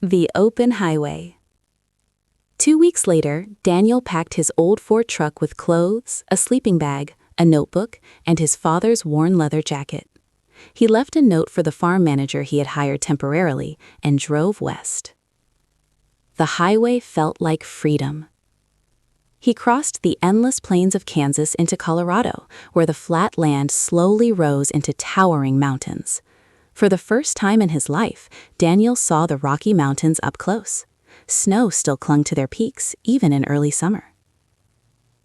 The Open Highway. 2 weeks later, Daniel packed his old Ford truck with clothes, a sleeping bag, a notebook, and his father's worn leather jacket. He left a note for the farm manager he had hired temporarily and drove west. The highway felt like freedom. He crossed the endless plains of Kansas into Colorado, where the flat land slowly rose into towering mountains. For the first time in his life, Daniel saw the Rocky Mountains up close. Snow still clung to their peaks, even in early summer.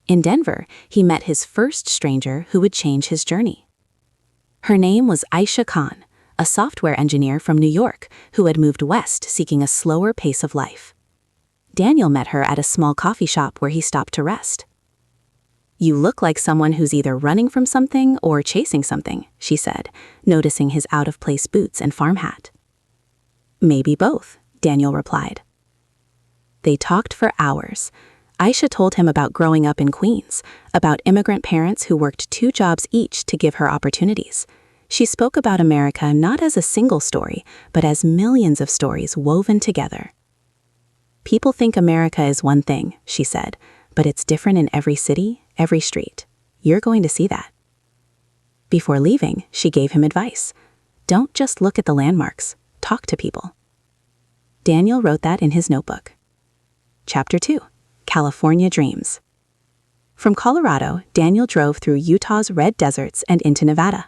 In Denver, he met his first stranger who would change his journey. Her name was Aisha Khan, a software engineer from New York who had moved west seeking a slower pace of life. Daniel met her at a small coffee shop where he stopped to rest. "You look like someone who's either running from something or chasing something," she said, noticing his out-of-place boots and farm hat. "Maybe both," Daniel replied. They talked for hours. Aisha told him about growing up in Queens, about immigrant parents who worked 2 jobs each to give her opportunities. She spoke about America not as a single story, but as millions of stories woven together. "People think America is one thing," she said, "but it's different in every city, every street. You're going to see that." Before leaving, she gave him advice. "Don't just look at the landmarks, talk to people." Daniel wrote that in his notebook. Chapter 2. California Dreams. From Colorado, Daniel drove through Utah's red deserts and into Nevada.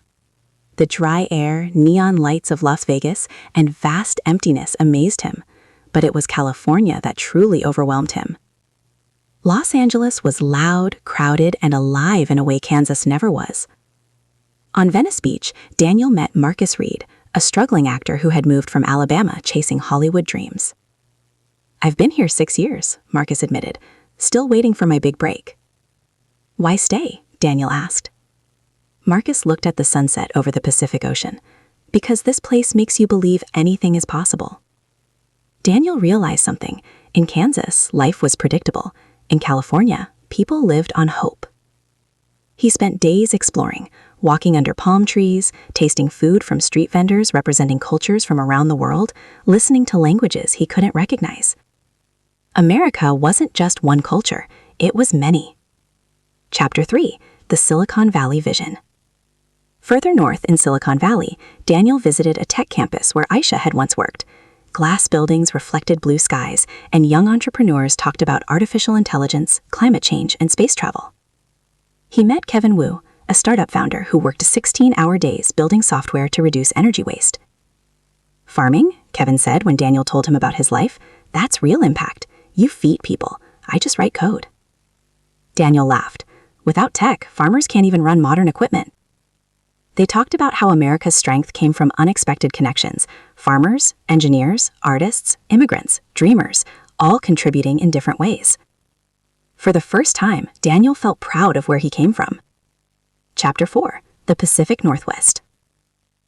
The dry air, neon lights of Las Vegas, and vast emptiness amazed him, but it was California that truly overwhelmed him. Los Angeles was loud, crowded, and alive in a way Kansas never was. On Venice Beach, Daniel met Marcus Reed, a struggling actor who had moved from Alabama chasing Hollywood dreams. "I've been here 6 years," Marcus admitted, "still waiting for my big break." "Why stay?" Daniel asked. Marcus looked at the sunset over the Pacific Ocean. "Because this place makes you believe anything is possible." Daniel realized something. In Kansas, life was predictable. In California, people lived on hope. He spent days exploring, walking under palm trees, tasting food from street vendors representing cultures from around the world, listening to languages he couldn't recognize. America wasn't just one culture, it was many. Chapter 3. The Silicon Valley Vision. Further north in Silicon Valley, Daniel visited a tech campus where Aisha had once worked. Glass buildings reflected blue skies, and young entrepreneurs talked about artificial intelligence, climate change, and space travel. He met Kevin Wu, a startup founder who worked 16-hour days building software to reduce energy waste. "Farming," Kevin said when Daniel told him about his life, "that's real impact. You feed people. I just write code." Daniel laughed. "Without tech, farmers can't even run modern equipment." They talked about how America's strength came from unexpected connections: farmers, engineers, artists, immigrants, dreamers, all contributing in different ways. For the first time, Daniel felt proud of where he came from. Chapter 4. The Pacific Northwest.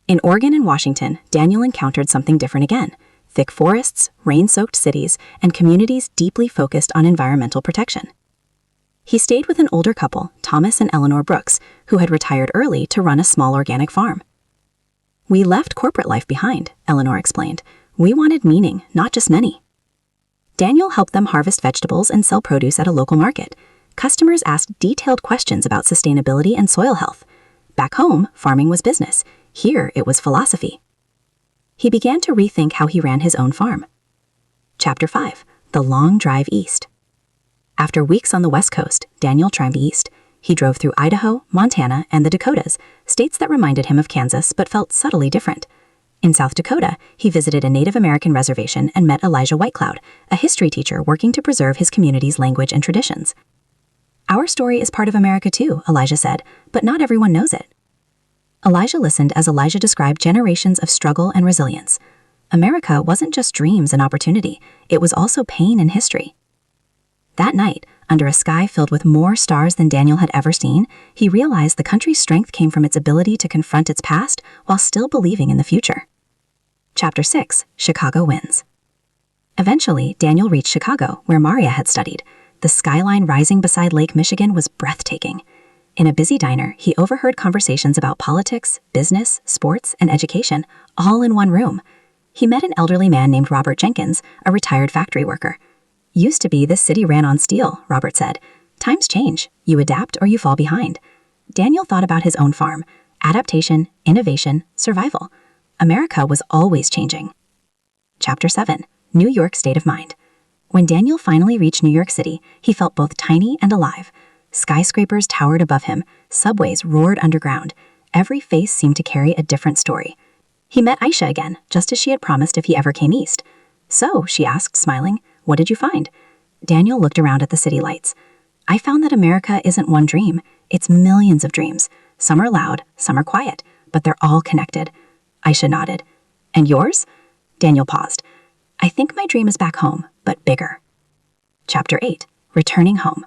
In Oregon and Washington, Daniel encountered something different again: thick forests, rain-soaked cities, and communities deeply focused on environmental protection. He stayed with an older couple, Thomas and Eleanor Brooks, who had retired early to run a small organic farm. "We left corporate life behind," Eleanor explained. "We wanted meaning, not just money." Daniel helped them harvest vegetables and sell produce at a local market. Customers asked detailed questions about sustainability and soil health. Back home, farming was business. Here, it was philosophy. He began to rethink how he ran his own farm. Chapter 5. The Long Drive East. After weeks on the West Coast, Daniel tramped east. He drove through Idaho, Montana, and the Dakotas, states that reminded him of Kansas but felt subtly different. In South Dakota, he visited a Native American reservation and met Elijah Whitecloud, a history teacher working to preserve his community's language and traditions. "Our story is part of America too," Elijah said, "but not everyone knows it." Elijah listened as Elijah described generations of struggle and resilience. America wasn't just dreams and opportunity, it was also pain and history. That night, under a sky filled with more stars than Daniel had ever seen, he realized the country's strength came from its ability to confront its past while still believing in the future. Chapter 6. Chicago Wins. Eventually, Daniel reached Chicago, where Maria had studied. The skyline rising beside Lake Michigan was breathtaking. In a busy diner, he overheard conversations about politics, business, sports, and education, all in one room. He met an elderly man named Robert Jenkins, a retired factory worker. "Used to be this city ran on steel," Robert said. "Times change. You adapt or you fall behind." Daniel thought about his own farm. Adaptation, innovation, survival. America was always changing. Chapter 7. New York State of Mind. When Daniel finally reached New York City, he felt both tiny and alive. Skyscrapers towered above him, subways roared underground. Every face seemed to carry a different story. He met Aisha again, just as she had promised if he ever came east. "So," she asked, smiling, "what did you find?" Daniel looked around at the city lights. "I found that America isn't one dream. It's millions of dreams. Some are loud, some are quiet, but they're all connected." Aisha nodded. "And yours?" Daniel paused. "I think my dream is back home, but bigger." Chapter 8. Returning Home.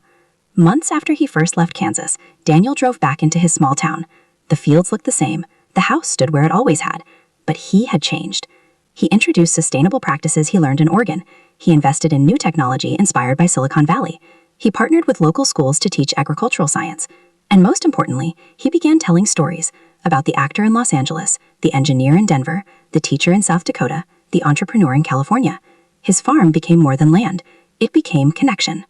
Months after he first left Kansas, Daniel drove back into his small town. The fields looked the same. The house stood where it always had. But he had changed. He introduced sustainable practices he learned in Oregon. He invested in new technology inspired by Silicon Valley. He partnered with local schools to teach agricultural science. And most importantly, he began telling stories about the actor in Los Angeles, the engineer in Denver, the teacher in South Dakota, the entrepreneur in California. His farm became more than land. It became connection.